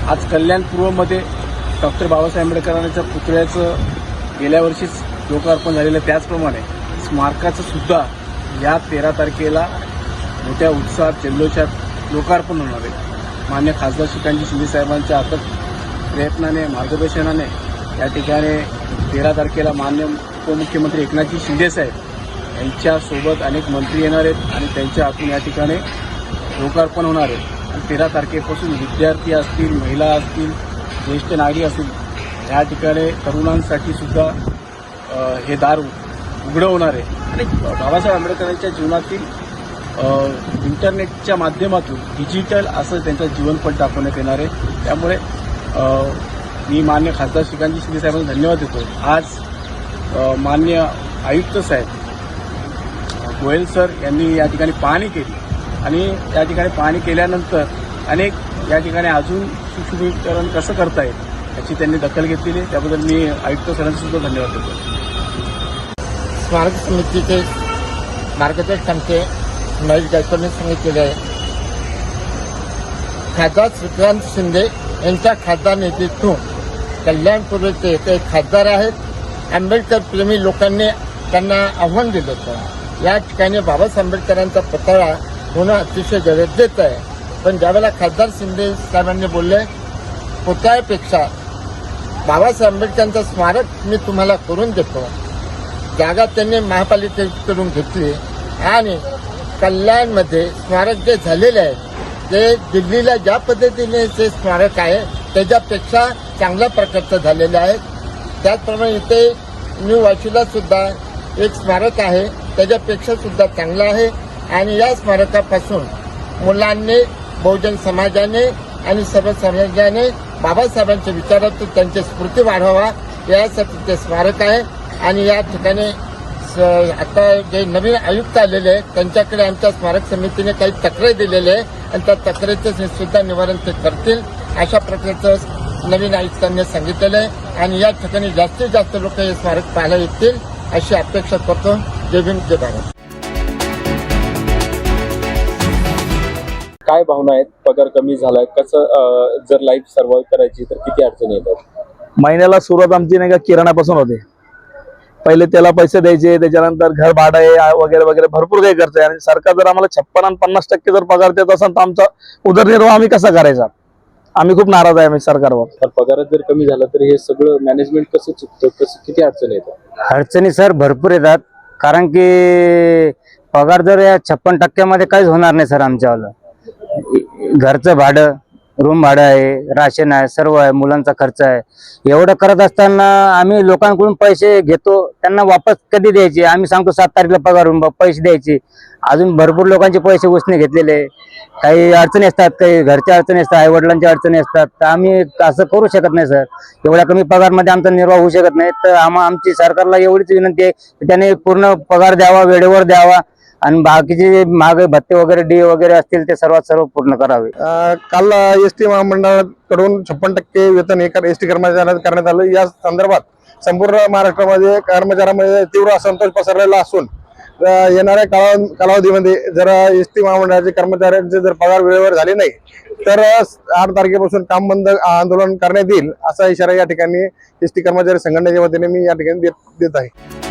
आज कल्याण पूर्वमध्ये डॉक्टर बाबासाहेब आंबेडकरांच्या पुतळ्याचं गेल्या वर्षीच लोकार्पण झालेलं, त्याचप्रमाणे स्मारकाचं सुद्धा या 13 तारखेला मोठ्या उत्साहात जल्लोषात लोकार्पण होणार आहे। मान्य खासदार श्रीकांतजी शिंदे साहेबांच्या अथक प्रयत्नाने, मार्गदर्शनाने या ठिकाणी 13 तारखेला मान्य उपमुख्यमंत्री एकनाथजी शिंदे साहेब यांच्यासोबत अनेक मंत्री येणार आहेत आणि त्यांच्या हातून या ठिकाणी लोकार्पण होणार आहे। आणि 13 तारखेपासून विद्यार्थी असतील, महिला असतील, ज्येष्ठ नागरिक असतील, या ठिकाणी तरुणांसाठी सुद्धा हे दार उघडं होणार आहे। आणि बाबासाहेब आंबेडकरांच्या जीवनातील इंटरनेटच्या माध्यमातून डिजिटल असं त्यांचं जीवनपट दाखवण्यात येणार आहे। त्यामुळे मी मान्य खासदार श्रीकांतजी शिंदे साहेबांना धन्यवाद देतो। आज मान्य आयुक्त साहेब गोयल सर यांनी या ठिकाणी पाहणी केली आणि या ठिकाणी पाहणी केल्यानंतर अनेक या ठिकाणी अजून सुशोभीकरण कसं करता येईल याची त्यांनी दखल घेतलेली आहे। त्याबद्दल मी आयुक्त सरांचा सुद्धा धन्यवाद देतो। स्मारक समितीचे मार्गदर्शक आमचे महेश गायकवाडने सांगितलेले आहे। खासदार श्रीकांत शिंदे यांच्या खासदार निधीतून कल्याणपूर्वचे ते खासदार आहेत। आंबेडकर प्रेमी लोकांनी त्यांना आव्हान दिलं होतं, या ठिकाणी बाबासाहेब आंबेडकरांचा पुतळा होणं अतिशय गरजेचं आहे। पण ज्यावेळेला खासदार शिंदे साहेबांनी बोलले पुतळ्यापेक्षा बाबासाहेब आंबेडकरांचं स्मारक मी तुम्हाला करून देतो, जागा त्यांनी महापालिकेकडून घेतली आणि कल्याणमध्ये स्मारक जे झालेले आहे ते दिल्लीला ज्या पद्धतीने ते स्मारक आहे त्याच्यापेक्षा चांगल्या प्रकारचं झालेलं आहे। त्याचप्रमाणे इथे न्यू वाशीला सुद्धा एक स्मारक आहे, त्याच्यापेक्षा सुद्धा चांगलं आहे। आणि या स्मारकापासून मुलांनी, बहुजन समाजाने आणि सर्व समाजाने बाबासाहेबांच्या विचारातून त्यांची स्फूर्ती वाढवावा यासाठी ते स्मारक आहे। आणि या ठिकाणी आता जे नवीन आयुक्त आलेले आहेत त्यांच्याकडे आमच्या स्मारक समितीने काही तक्रारी दिलेली आहे आणि त्या तक्रारीचं सुद्धा निवारण ते करतील अशा प्रकारचं नवीन आयुक्तांनी सांगितलेलं आहे। आणि या ठिकाणी जास्तीत जास्त लोक हे स्मारक पाहायला येतील अशी अपेक्षा करतो। जय भीम, जय भारत। काय भावना आहेत? पगार कमी झालाय, कसं जर लाईफ सर्व्हाइव्ह करायची तर किती अडचणी येतात? महिन्याला सुरुवात आमची नाही का किराणापासून होते। पहिले त्याला पैसे द्यायचे, त्याच्यानंतर घर भाडं आहे वगैरे वगैरे भरपूर काही खर्च आहे। आणि सरकार जर आम्हाला 56 आणि 50% जर पगार देत असेल तर आमचा उदरनिर्वाह आम्ही कसा करायचा? आम्ही खूप नाराज आहे आम्ही सरकारवर। तर पगारात जर कमी झाला तर हे सगळं मॅनेजमेंट कसं चुकतं, कसं किती अडचणी येतात? अडचणी सर भरपूर येतात, कारण की पगार जर या 56% काहीच होणार नाही सर। आमच्यावालं घरचं भाडं, रूम भाडं आहे, राशन आहे, सर्व आहे, मुलांचा खर्च आहे। एवढं करत असताना आम्ही लोकांकडून पैसे घेतो, त्यांना वापस कधी द्यायचे? आम्ही सांगतो 7 तारखेला पगार होऊन पैसे द्यायचे, अजून भरपूर लोकांचे पैसे उसने घेतलेले। काही अडचणी असतात, काही घरच्या अडचणी असतात, आई वडिलांच्या अडचणी असतात, तर आम्ही असं करू शकत नाही सर। एवढ्या कमी पगारमध्ये आमचा निर्वाह होऊ शकत नाही। तर आमची सरकारला एवढीच विनंती आहे की त्याने पूर्ण पगार द्यावा, वेळेवर द्यावा आणि बाकीचे महागाई भत्ते वगैरे डी वगैरे असतील ते सर्व पूर्ण करावे। काल एसटी महामंडळाकडून 56% वेतन एसटी कर्मचाऱ्यांना करण्यात आलं। या संदर्भात संपूर्ण महाराष्ट्रामध्ये कर्मचाऱ्यांमध्ये तीव्र असंतोष पसरलेला असून येणाऱ्या कालावधीमध्ये जर एसटी महामंडळाचे कर्मचाऱ्यांचे जर पगार वेळेवर झाले नाही तर 8 तारखेपासून काम बंद आंदोलन करण्यात येईल असा इशारा या ठिकाणी एसटी कर्मचारी संघटनेच्या वतीने मी या ठिकाणी देत आहे।